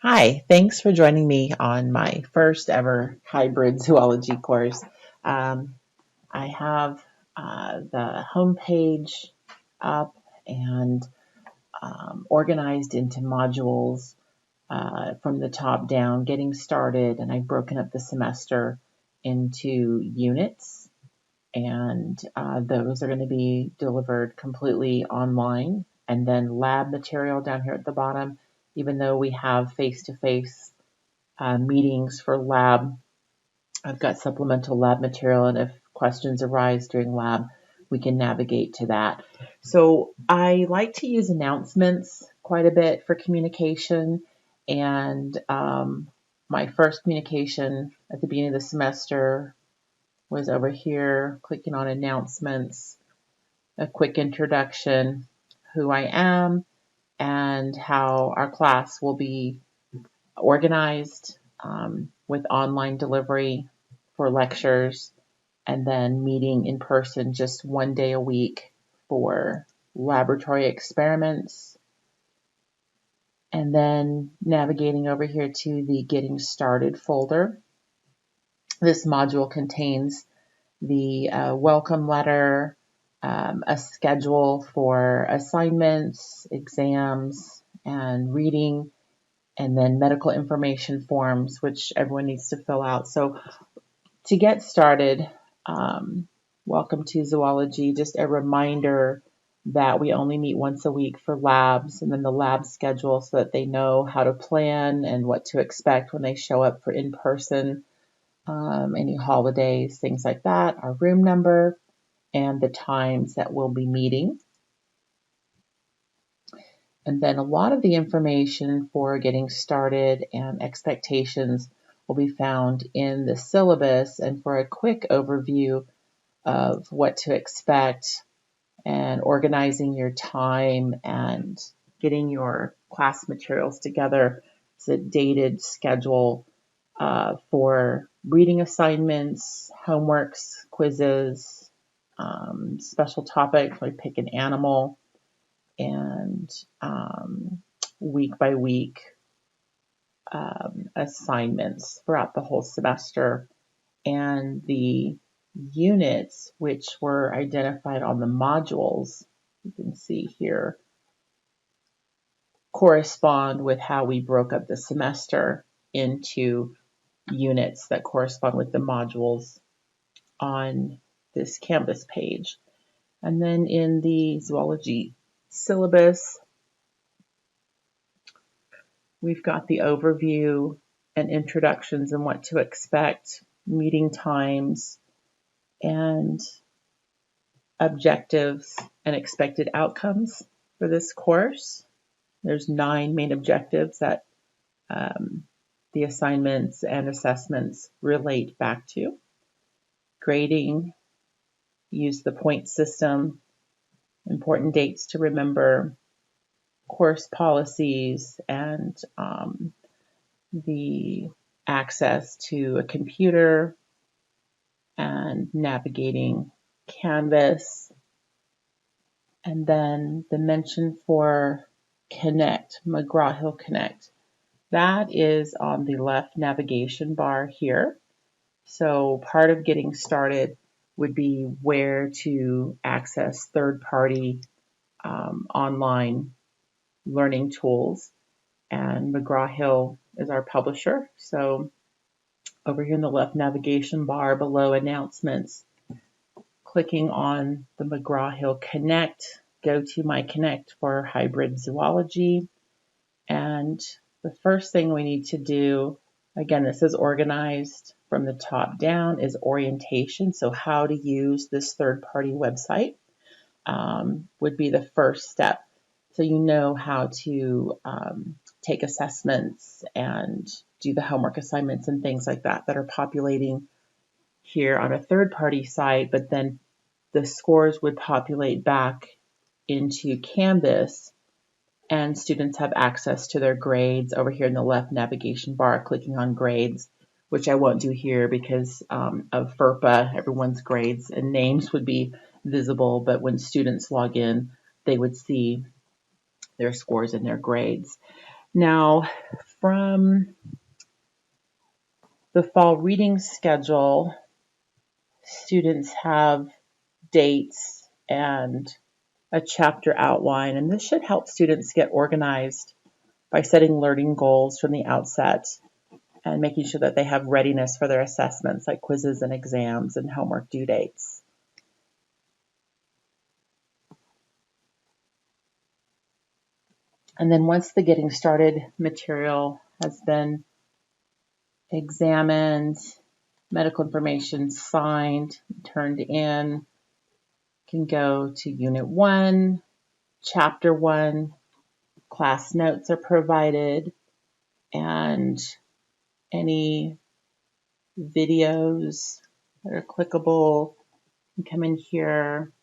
Hi, thanks for joining me on my first ever hybrid zoology course. Um, I have the homepage up and organized into modules from the top down, getting started, and I've broken up the semester into units, and those are going to be delivered completely online, and then lab material down here at the bottom, even though we have face-to-face meetings for lab. I've got supplemental lab material, and if questions arise during lab, we can navigate to that. So I like to use announcements quite a bit for communication, and my first communication at the beginning of the semester was over here, clicking on announcements, a quick introduction, who I am, and how our class will be organized with online delivery for lectures, and then meeting in person just one day a week for laboratory experiments, and then navigating over here to the Getting Started folder. This module contains the welcome letter, a schedule for assignments, exams, and reading, and then medical information forms, which everyone needs to fill out. So to get started, welcome to zoology. Just a reminder that we only meet once a week for labs, and then the lab schedule so that they know how to plan and what to expect when they show up for in-person, any holidays, things like that, our room number, and the times that we'll be meeting. And then a lot of the information for getting started and expectations will be found in the syllabus. And for a quick overview of what to expect and organizing your time and getting your class materials together, it's a dated schedule for reading assignments, homeworks, quizzes, special topics like pick an animal, and week by week assignments throughout the whole semester. And the units, which were identified on the modules, you can see here, correspond with how we broke up the semester into units that correspond with the modules on this Canvas page. And then in the zoology syllabus, we've got the overview and introductions and what to expect, meeting times, and objectives and expected outcomes for this course. There's 9 main objectives that the assignments and assessments relate back to. Grading, use the point system, important dates to remember, course policies, and the access to a computer and navigating Canvas. And then the mention for Connect, McGraw-Hill Connect. That is on the left navigation bar here. So part of getting started would be where to access third-party online learning tools. And McGraw-Hill is our publisher. So over here in the left navigation bar below announcements, clicking on the McGraw-Hill Connect, go to my Connect for hybrid zoology. And the first thing we need to do, again, this is organized from the top down, is orientation. So how to use this third-party website would be the first step. So you know how to take assessments and do the homework assignments and things like that that are populating here on a third-party site, but then the scores would populate back into Canvas, and students have access to their grades over here in the left navigation bar, clicking on grades, which I won't do here because of FERPA. Everyone's grades and names would be visible, but when students log in, they would see their scores and their grades. Now, from the fall reading schedule, students have dates and a chapter outline, and this should help students get organized by setting learning goals from the outset and making sure that they have readiness for their assessments like quizzes and exams and homework due dates. And then once the getting started material has been examined, medical information signed, turned in, can go to Unit 1, Chapter 1, class notes are provided, and any videos that are clickable can come in here,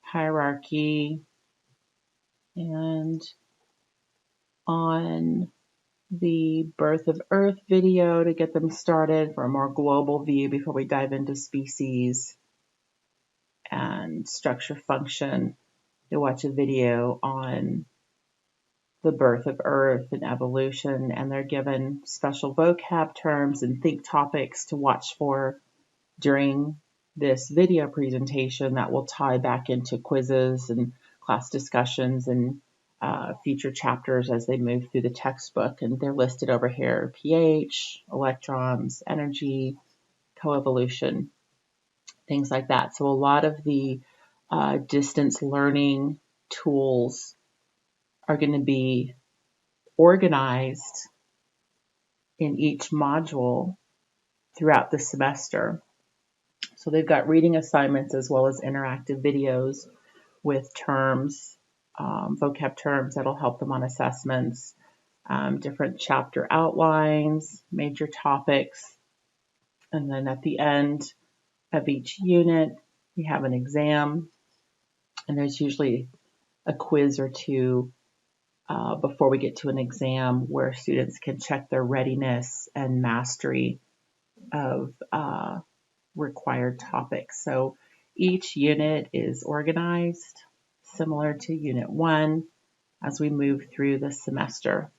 hierarchy, and on the Birth of Earth video to get them started for a more global view before we dive into species and structure function. They watch a video on the birth of Earth and evolution, and they're given special vocab terms and think topics to watch for during this video presentation that will tie back into quizzes and class discussions and future chapters as they move through the textbook. And they're listed over here: pH, electrons, energy, coevolution, things like that. So a lot of the distance learning tools are going to be organized in each module throughout the semester. So they've got reading assignments as well as interactive videos with terms, vocab terms that'll help them on assessments, different chapter outlines, major topics, and then at the end of each unit, we have an exam, and there's usually a quiz or two before we get to an exam where students can check their readiness and mastery of required topics. So each unit is organized similar to Unit 1 as we move through the semester.